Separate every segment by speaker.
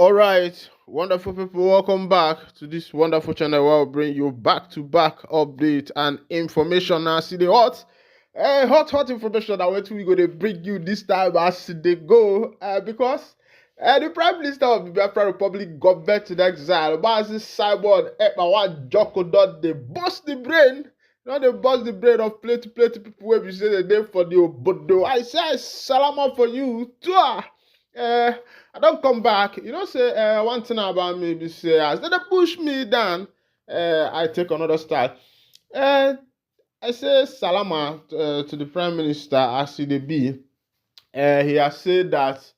Speaker 1: All right, wonderful people, welcome back to this wonderful channel where I'll bring you back-to-back update and information. Now, see the hot information that we going to bring you this time as they go, because the Prime Minister of the Biafra Republic got back to the exile. But this cyborg Epka Joko dot they bust the brain. Now they bust the brain of plenty people where you say the name for the Obodo. I say salama for you too. I don't come back. You know, say one thing about me be say as they push me down, I take another style. I say salama to the Prime Minister as he dey be. He has said that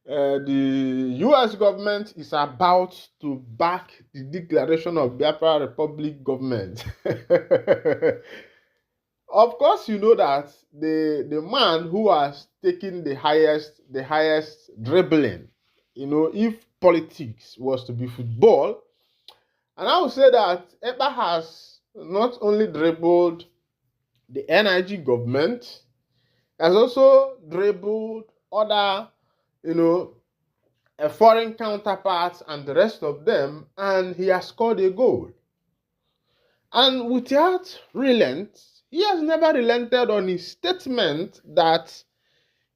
Speaker 1: the U.S. government is about to back the declaration of Biafra Republic government. Of course, you know that the man who has taken the highest dribbling, you know, if politics was to be football, and I would say that Epka has not only dribbled the NIG government, has also dribbled other, you know, foreign counterparts and the rest of them, and he has scored a goal. And without relent, he has never relented on his statement that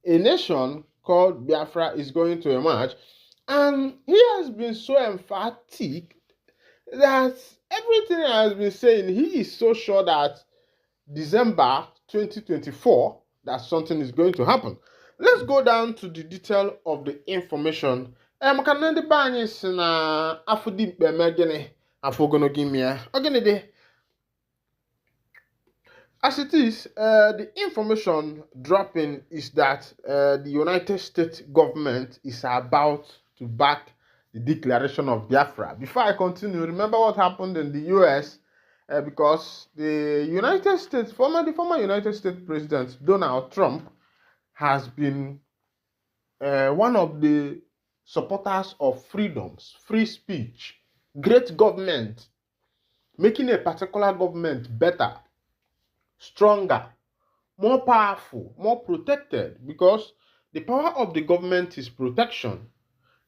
Speaker 1: a nation called Biafra is going to emerge. And he has been so emphatic that everything he has been saying, he is so sure that December 2024, that something is going to happen. Let's go down to the detail of the information. As it is, the information dropping is that the United States government is about to back the declaration of Biafra. Before I continue, remember what happened in the US, because the former United States President Donald Trump has been one of the supporters of freedoms, free speech, great government, making a particular government better, stronger, more powerful, more protected, because the power of the government is protection.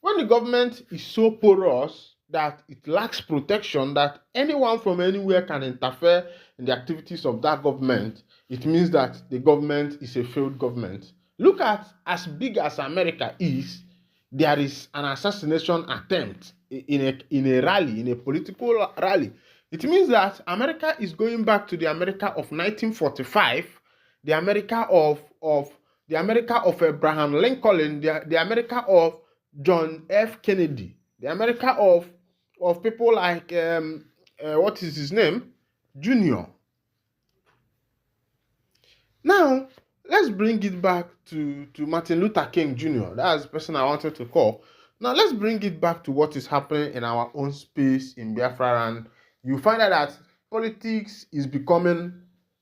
Speaker 1: When the government is so porous that it lacks protection, that anyone from anywhere can interfere in the activities of that government, it means that the government is a failed government. Look at as big as America is, there is an assassination attempt in a rally, in a political rally. It means that America is going back to the America of 1945, the America of Abraham Lincoln, the America of John F. Kennedy, the America of people like what is his name? Junior. Now, let's bring it back to Martin Luther King Jr. That's the person I wanted to call. Now, let's bring it back to what is happening in our own space in Biafra, and you find out that politics is becoming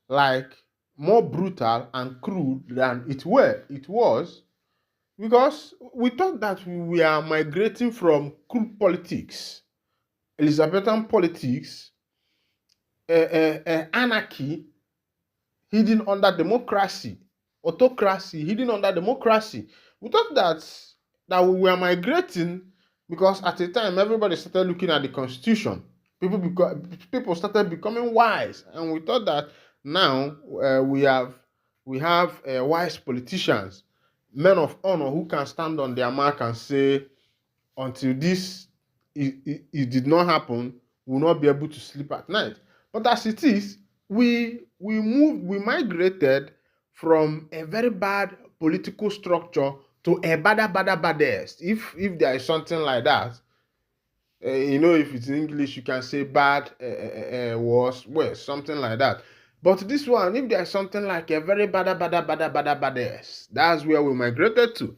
Speaker 1: like more brutal and crude than it was, because we thought that we are migrating from crude politics, Elizabethan politics, anarchy hidden under democracy, autocracy hidden under democracy. We thought that we were migrating because at the time everybody started looking at the constitution. People started becoming wise, and we thought that now we have wise politicians, men of honor who can stand on their mark and say, until this it did not happen, we will not be able to sleep at night. But as it is, we migrated from a very bad political structure to a baddest. If there is something like that, you know, if it's in English, you can say bad, worse, something like that. But this one, if there's something like a very baddest, that's where we migrated to.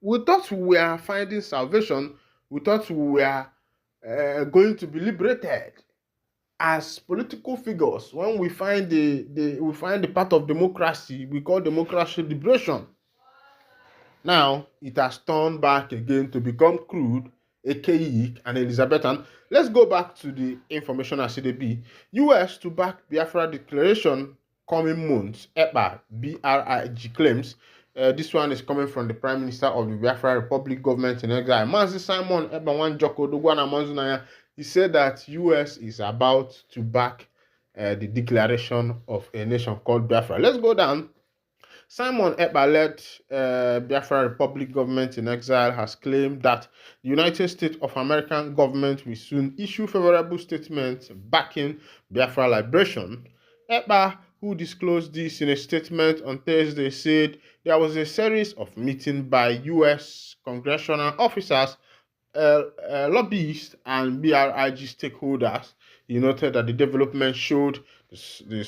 Speaker 1: We thought we were finding salvation. We thought we were going to be liberated as political figures. When we find the part of democracy we call democracy liberation. Now it has turned back again to become crude, archaic, and Elizabethan. Let's go back to the information as it be. US to back Biafra declaration coming months. Epka BRIG claims This one is coming from the Prime Minister of the Biafra Republic government in exile, Mazi Simon Ekpa Joko Dogwana Manzunaya. He said that US is about to back the declaration of a nation called Biafra. Let's go down. Simon Ekpa-led Biafra Republic government in exile has claimed that the United States of American government will soon issue favorable statements backing Biafra liberation. Ekpa, who disclosed this in a statement on Thursday, said there was a series of meetings by U.S. congressional officers, lobbyists, and BRIG stakeholders. He noted that the development showed the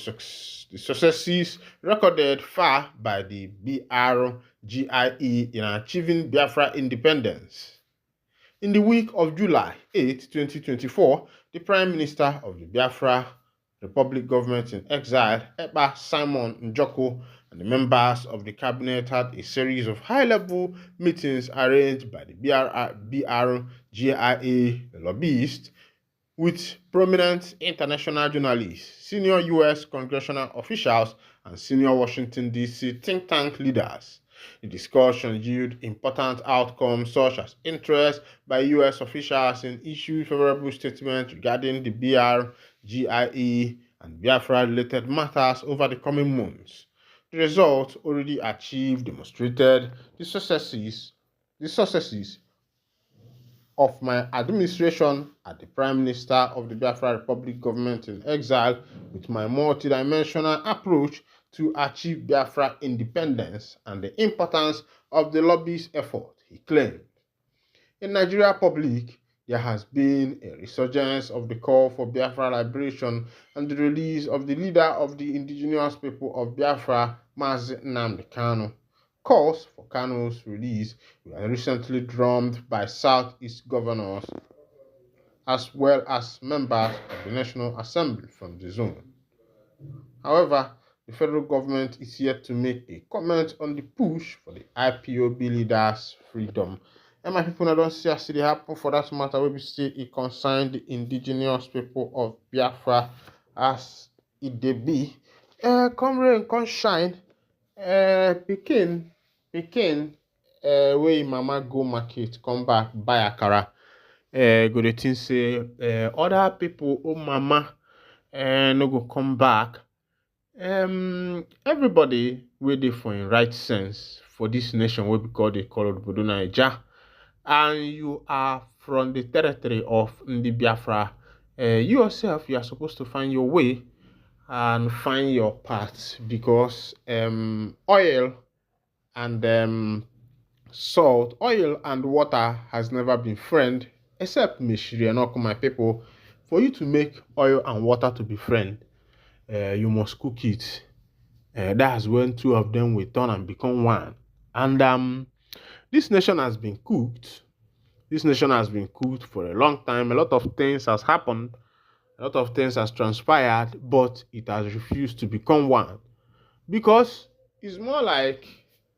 Speaker 1: successes recorded far by the BRGIE in achieving Biafra independence. In the week of July 8, 2024, the Prime Minister of the Biafra Republic government in exile, Ekpa Simon Njoko, and the members of the cabinet had a series of high-level meetings arranged by the BRGIA lobbyists with prominent international journalists, senior U.S. congressional officials, and senior Washington, D.C. think tank leaders. The discussion yielded important outcomes such as interest by U.S. officials in issuing favorable statements regarding the BRGIE and Biafra-related matters over the coming months. The results already achieved demonstrated the successes of my administration as the Prime Minister of the Biafra Republic government in exile with my multidimensional approach to achieve Biafra independence and the importance of the lobbyist effort, he claimed. In Nigeria public, there has been a resurgence of the call for Biafra liberation and the release of the leader of the indigenous people of Biafra, Mazi Nnamdi Kanu. Calls for Kanu's release were recently drummed by Southeast governors as well as members of the National Assembly from the zone. However, the federal government is yet to make a comment on the push for the IPOB leaders' freedom. And my people now don't see as it happen for that matter where we say it concerned the indigenous people of Biafra as it dey be. Come rain, come shine. Pikin, wey mama go market come back buy akara. Go dey think say other people mama no go come back. Everybody wey dey for im right sense for this nation wey we call Obodo Naija, and you are from the territory of Ndi Biafra, you yourself, you are supposed to find your way and find your path, because oil and salt, oil and water has never been friend, except Mishri and my people. For you to make oil and water to be friend, you must cook it. That's when two of them will turn and become one. And this nation has been cooked. This nation has been cooked for a long time. A lot of things has happened. A lot of things has transpired, but it has refused to become one. Because it's more like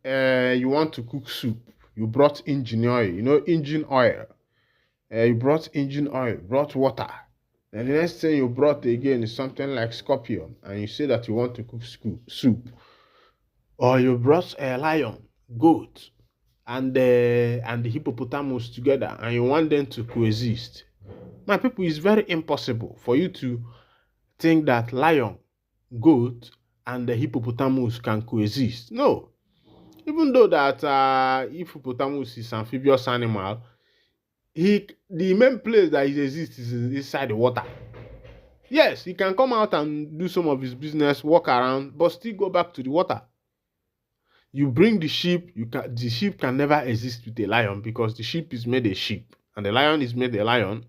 Speaker 1: you want to cook soup. You brought engine oil, engine oil. You brought engine oil, brought water. And the next thing you brought again is something like scorpion, and you say that you want to cook soup. Or you brought a lion, goat, and the hippopotamus together, and you want them to coexist. My people, it's very impossible for you to think that lion, goat, and the hippopotamus can coexist. No. Even though that hippopotamus is an amphibious animal, the main place that it exists is inside the water. Yes, he can come out and do some of his business, walk around, but still go back to the water. You bring the sheep, the sheep can never exist with a lion, because the sheep is made a sheep and the lion is made a lion.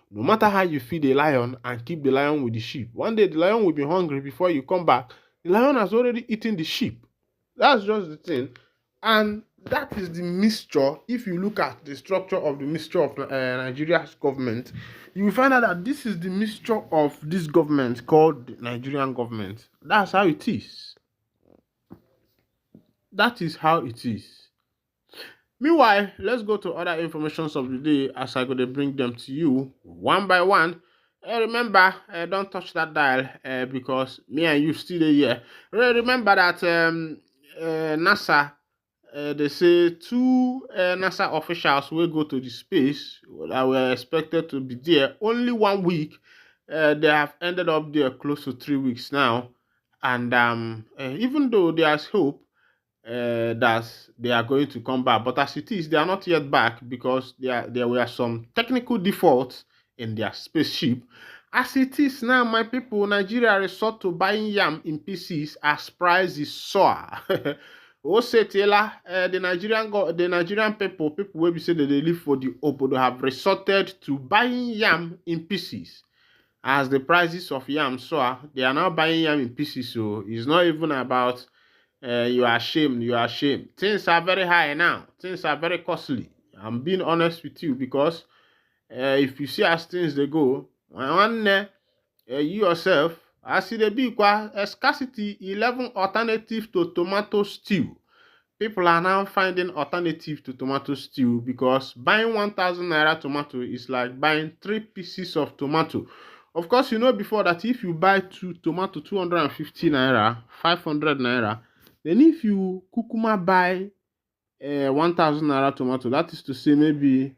Speaker 1: No matter how you feed a lion and keep the lion with the sheep, one day the lion will be hungry. Before you come back, the lion has already eaten the sheep. That's just the thing. And that is the mixture. If you look at the structure of the mixture of Nigeria's government, you will find out that this is the mixture of this government called the Nigerian government. That's how it is. That is how it is. Meanwhile, let's go to other informations of the day as I go to bring them to you one by one. Remember, don't touch that dial because me and you still here. Remember that NASA they say two NASA officials will go to the space that were expected to be there only 1 week. They have ended up there close to 3 weeks now. And even though there's hope that they are going to come back, but as it is, they are not yet back because there were some technical defaults in their spaceship. As it is now, my people, Nigeria resort to buying yam in pieces as prices soar. Osetela, the Nigerian people will be saying that they live for the obodo have resorted to buying yam in pieces. As the prices of yam soar, they are now buying yam in pieces. So it's not even about you are ashamed, you are ashamed. Things are very high now. Things are very costly. I'm being honest with you because if you see as things they go, you yourself, as it be a scarcity 11 alternative to tomato stew. People are now finding alternative to tomato stew because buying 1,000 naira tomato is like buying 3 pieces of tomato. Of course, you know before that if you buy two tomato 250 naira, 500 naira, then if you kukuma buy 1,000 naira tomato, that is to say maybe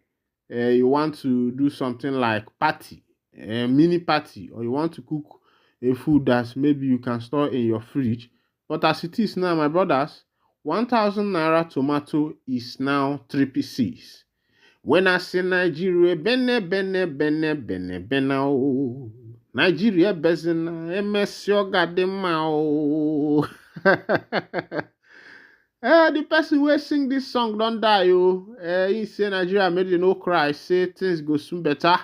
Speaker 1: you want to do something like party, a mini party, or you want to cook a food that maybe you can store in your fridge. But as it is now, my brothers, 1,000 naira tomato is now 3 pieces. When I say Nigeria, bene, oh. Nigeria bezina, emesio gadema, oh. The person who sing this song don't die, oh. He say Nigeria made you no cry, say things go soon better.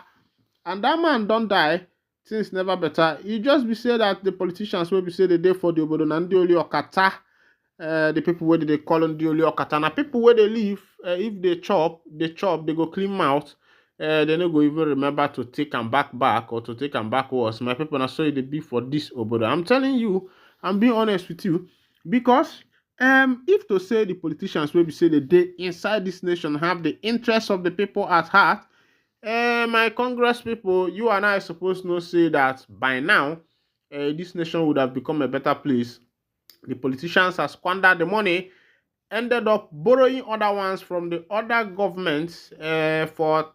Speaker 1: And that man don't die, things never better. You just be say that the politicians will be say the day for the obodo nandi oli okata. The people where they call on the oli okata. Now people where they live, if they chop, they go clean mouth. They no go even remember to take them back or to take them backwards. My people are sorry they be for this obodo. I'm telling you, I'm being honest with you, because if to say the politicians will be say the day inside this nation have the interests of the people at heart, my Congress people, you and I supposed to say that by now, this nation would have become a better place. The politicians have squandered the money, ended up borrowing other ones from the other governments for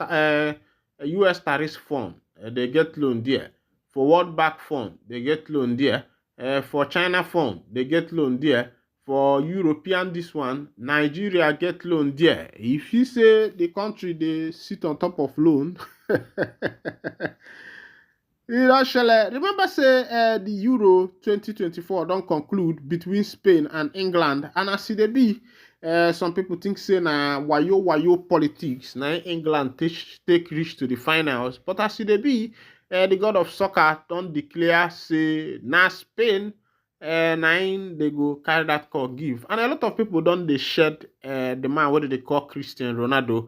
Speaker 1: US tariff fund. They get loan there. For World Bank fund, they get loan there. For China fund, they get loan there. For European this one, Nigeria get loan there. If you say the country they sit on top of loan, remember say the Euro 2024 don't conclude between Spain and England, and as it be, some people think say na wayo politics. Now England take reach to the finals, but as it be, the god of soccer don't declare say na Spain. Nine they go carry that call give, and a lot of people don't they shed the man what they call Cristiano Ronaldo.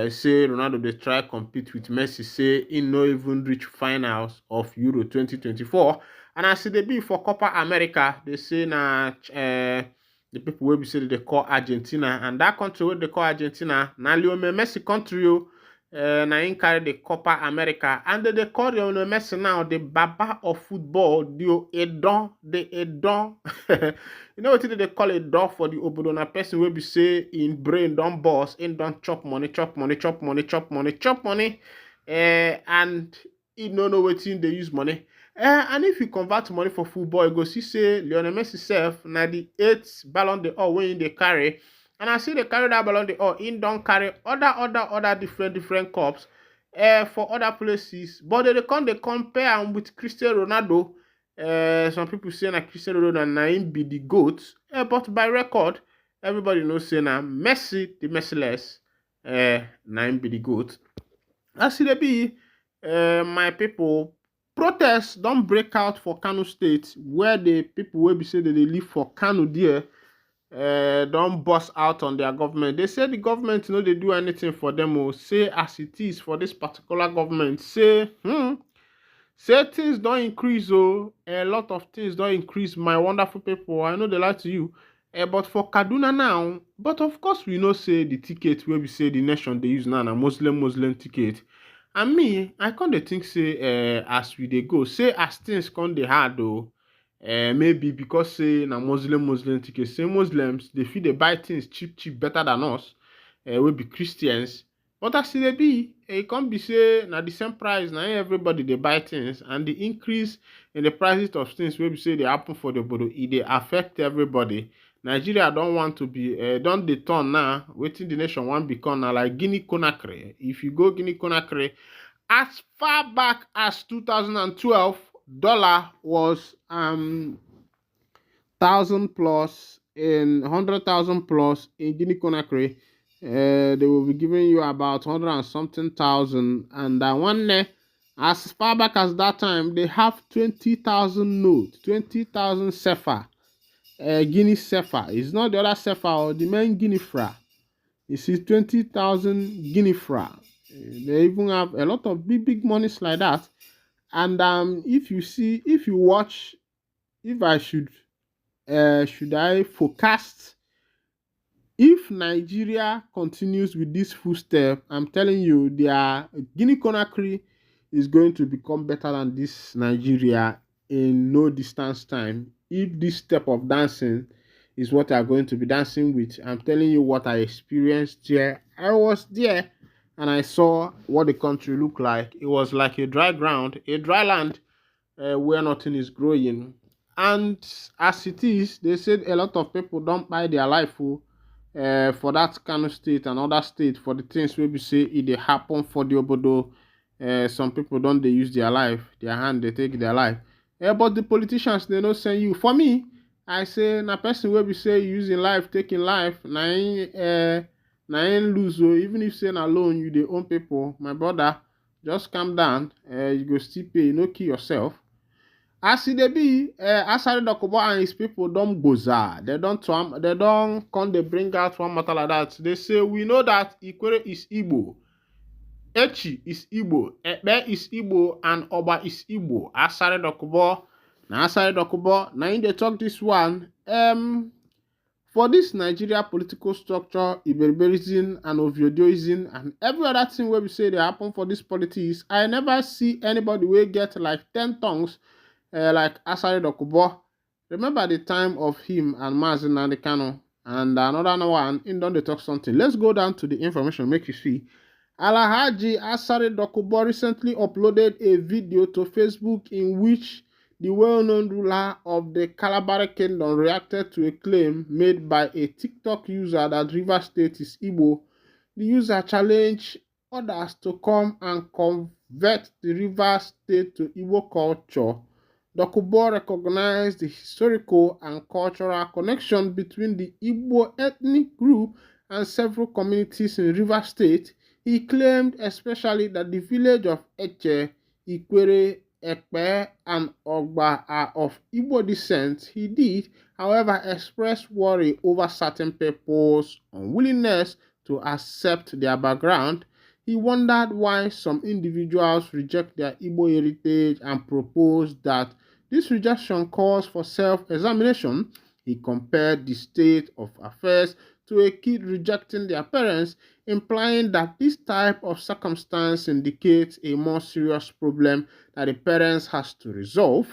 Speaker 1: Say Ronaldo they try compete with Messi, say he no even reach finals of Euro 2024, and as they be for Copa America, they say na the people will be say they call Argentina, and that country where they call Argentina na Lionel Messi country. Na in carry the Copa America, and they call Lionel Messi now the Baba of football, the Edon. You know what they call a dog for the obodo? Na person will be say in brain don't boss, in don't chop money, and he no know what they use money. And if you convert money for football, you go see say Lionel Messi self na the 8th Ballon d'Or when they carry. And I see they carry that Ballon d'Or, in don't carry other different cups for other places. But they compare them with Cristiano Ronaldo. Some people say that Cristiano Ronaldo na him be the GOAT. But by record, everybody knows say na Messi, the Messiless, na him be the GOAT. As it be, my people, protests don't break out for Kano State, where the people will be say that they live for Kano there. Don't bust out on their government. They say the government they do anything for them, or say as it is for this particular government. Say things don't increase, a lot of things don't increase, my wonderful people. I know they lie to you. But for Kaduna now, but of course we know say the ticket where we say the nation they use now a Muslim ticket. And me, I can't think say as we they go, say as things come they hard though. Maybe because say na Muslim ticket, say Muslims they fit dey buy things cheap better than us, we be Christians. But as e dey be, e come be say na the same price na everybody dey buy things, and the increase in the prices of things wey be say dey happen for the obodo, e dey affect everybody. Nigeria don want to be don dey turn now, wetin the nation wan become na like Guinea Conakry. If you go Guinea Conakry, as far back as 2012, dollar was 1,000 plus in 100,000 plus in Guinea Conakry. They will be giving you about 100 and something thousand, and as far back as that time, they have 20,000 notes, 20,000 sefa, Guinea sefa. It's not the other sefa or the main Guinea fra. You see, 20,000 Guinea fra. They even have a lot of big monies like that. And if you watch, if I should I forecast, if Nigeria continues with this footstep, I'm telling you, their Guinea Conakry is going to become better than this Nigeria in no distance time. If this step of dancing is what they are going to be dancing with, I'm telling you what I experienced there. I was there and I saw what the country looked like. It was like a dry ground, a dry land, where nothing is growing. And as it is, they said a lot of people don't buy their life for that kind of state and other state for the things wey be say e dey happen for the obodo. Some people don't they use their life, their hand they take their life. But the politicians they no send you. For me, I say na person wey be say using life, taking life, na im lose. So even if say na loan you dey own people, my brother, just calm down. You go still pay, no kill yourself. As e dey be, Asari Dokubo and his people don gboza. They don come dey bring out one matter like that. They say, we know that Ikwere is Igbo, Echi is Igbo, Epka is Igbo, and Oba is Igbo. Asari Dokubo, na im dey talk this one. For this Nigeria political structure, Iberiberism and Oviodoism and every other thing wey we say dey happen for this politics, I never see anybody wey get like 10 tongues like Asari Dokubo. Remember the time of him and Mazi Nnamdi Kanu, and another one, in don dey talk something. Let's go down to the information, make you see. Alhaji Asari Dokubo recently uploaded a video to Facebook in which the well-known ruler of the Calabar Kingdom reacted to a claim made by a TikTok user that Rivers State is Igbo. The user challenged others to come and convert the Rivers State to Igbo culture. Dokubo recognized the historical and cultural connection between the Igbo ethnic group and several communities in Rivers State. He claimed especially that the village of Eche, Ikwere, Epka, and Ogba are of Igbo descent. He did, however, express worry over certain people's unwillingness to accept their background. He wondered why some individuals reject their Igbo heritage and proposed that this rejection calls for self-examination. He compared the state of affairs to a kid rejecting their parents, implying that this type of circumstance indicates a more serious problem that the parents has to resolve.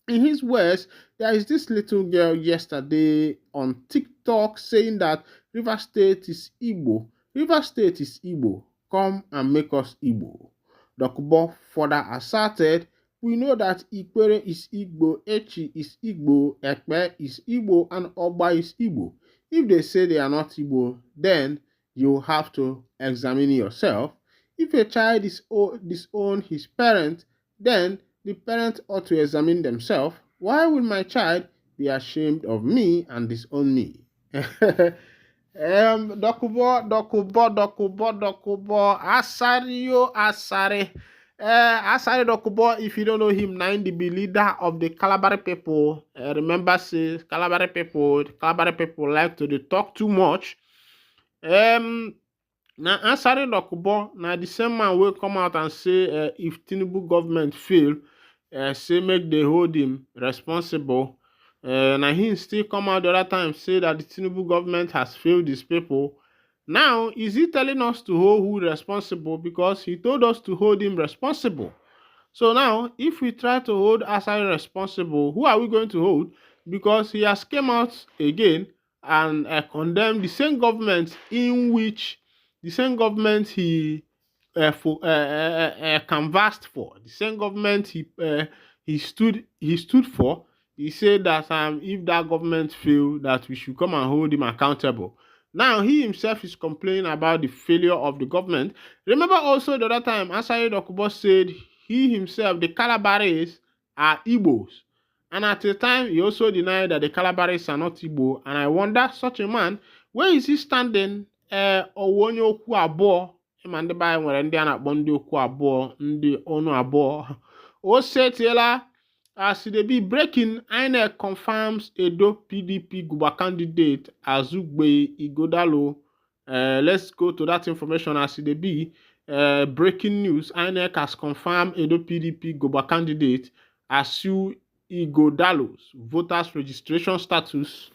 Speaker 1: In his words, there is this little girl yesterday on TikTok saying that River State is Igbo. River State is Igbo. Come and make us Igbo. Dokubo further asserted, we know that Ikwere is Igbo, Echi is Igbo, Epka is Igbo, and Oba is Igbo. If they say they are not Igbo, then you have to examine yourself. If a child disown his parent, then the parent ought to examine themselves. Why will my child be ashamed of me and disown me? Dokubo, Asari. Asari Dokubo, if you don't know him, now the leader of the Calabar people. Remember, say Calabar people like to talk too much. Now Asari Dokubo, now the same man will come out and say if Tinubu government fail, say make they hold him responsible. Now he still come out the other time say that the Tinubu government has failed these people. Now, is he telling us to hold who responsible? Because he told us to hold him responsible. So now, if we try to hold Asari responsible, who are we going to hold? Because he has came out again and condemned the same government he canvassed for, the same government he stood for. He said that if that government failed, that we should come and hold him accountable. Now he himself is complaining about the failure of the government. Remember also the other time Asari Dokubo said he himself, the Calabares are Igbos. And at the time, he also denied that the Calabares are not Igbo. And I wonder, such a man, where is he standing? Onye okwu abụọ, ịma ndị be anyị nwere ndị a na-akpọ ndị okwu abụọ, ndị ọnụ abụọ. O setiela, as it be breaking, INEC confirms Edo PDP Guba candidate Azugbe Igodalo. Let's go to that information as it be. Breaking news, INEC has confirmed Edo PDP Guba candidate Asu Igodalo's voters registration status.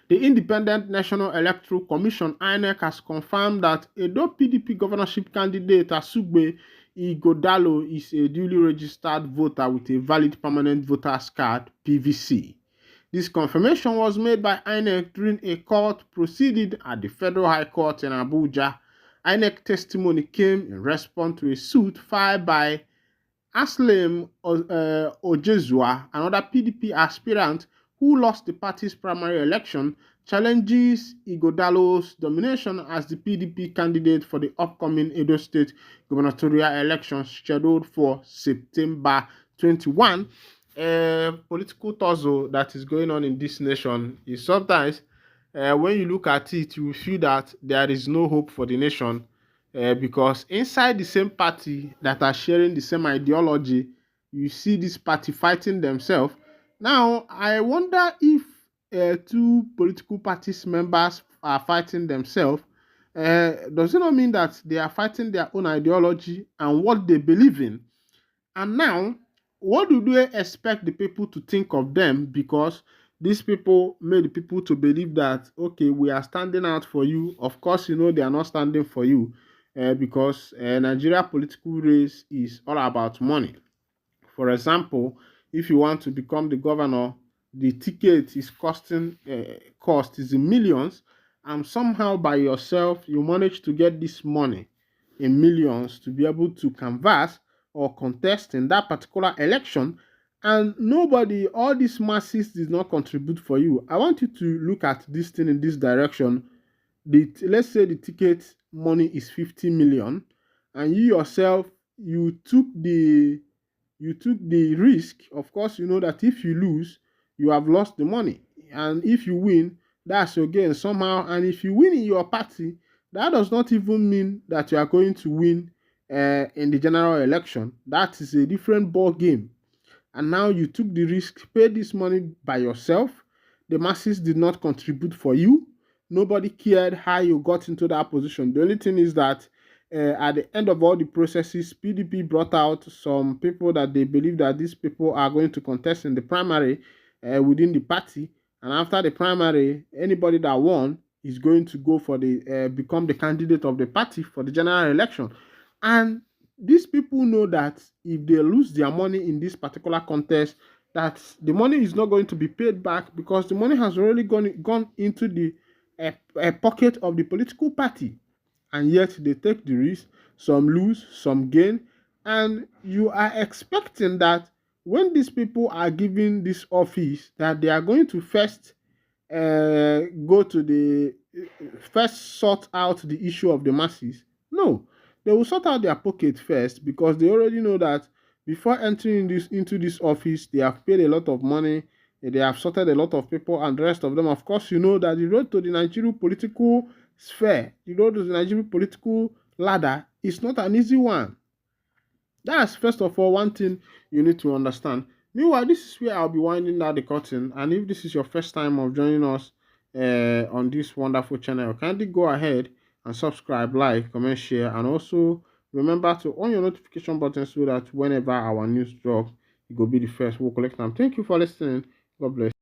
Speaker 1: The Independent National Electoral Commission INEC has confirmed that Edo PDP governorship candidate Asugbe Igodalo is a duly registered voter with a valid permanent voters card (PVC). This confirmation was made by INEC during a court proceeding at the Federal High Court in Abuja. INEC testimony came in response to a suit filed by Aslem Ojezua, another PDP aspirant who lost the party's primary election, challenges Igodalo's domination as the PDP candidate for the upcoming Edo State gubernatorial elections scheduled for September 21. Political tussle that is going on in this nation is sometimes, when you look at it, you will feel that there is no hope for the nation. Because inside the same party that are sharing the same ideology, you see this party fighting themselves. Now, I wonder if two political parties members are fighting themselves. Does it not mean that they are fighting their own ideology and what they believe in? And now, what do they expect the people to think of them? Because these people made the people to believe that, okay, we are standing out for you. Of course, you know they are not standing for you. Because Nigeria political race is all about money. For example, if you want to become the governor, the ticket is cost is in millions, and somehow by yourself you manage to get this money in millions to be able to canvass or contest in that particular election, and nobody, all these masses did not contribute for you. I want you to look at this thing in this direction. Let's say the ticket money is 50 million, and you yourself you took the risk. Of course, you know that if you lose, you have lost the money, and if you win, that's your gain somehow. And if you win in your party, that does not even mean that you are going to win in the general election. That is a different ball game. And now you took the risk, paid this money by yourself. The masses did not contribute for you. Nobody cared how you got into that position. The only thing is that at the end of all the processes, PDP brought out some people that they believe that these people are going to contest in the primary within the party. And after the primary, anybody that won is going to go for the become the candidate of the party for the general election. And these people know that if they lose their money in this particular contest, that the money is not going to be paid back because the money has already gone into the a pocket of the political party. And yet they take the risk, some lose, some gain, and you are expecting that when these people are given this office, that they are going to first go to the first sort out the issue of the masses. No, they will sort out their pocket first because they already know that before entering into this office, they have paid a lot of money, they have sorted a lot of people, and the rest of them. Of course, you know that the road to the Nigerian political sphere, the road to the Nigerian political ladder is not an easy one. That's first of all one thing you need to understand. Meanwhile, this is where I'll be winding down the curtain. And if this is your first time of joining us on this wonderful channel, kindly go ahead and subscribe, like, comment, share, and also remember to on your notification button so that whenever our news drop, you will be the first. We'll collect them. Thank you for listening. God bless.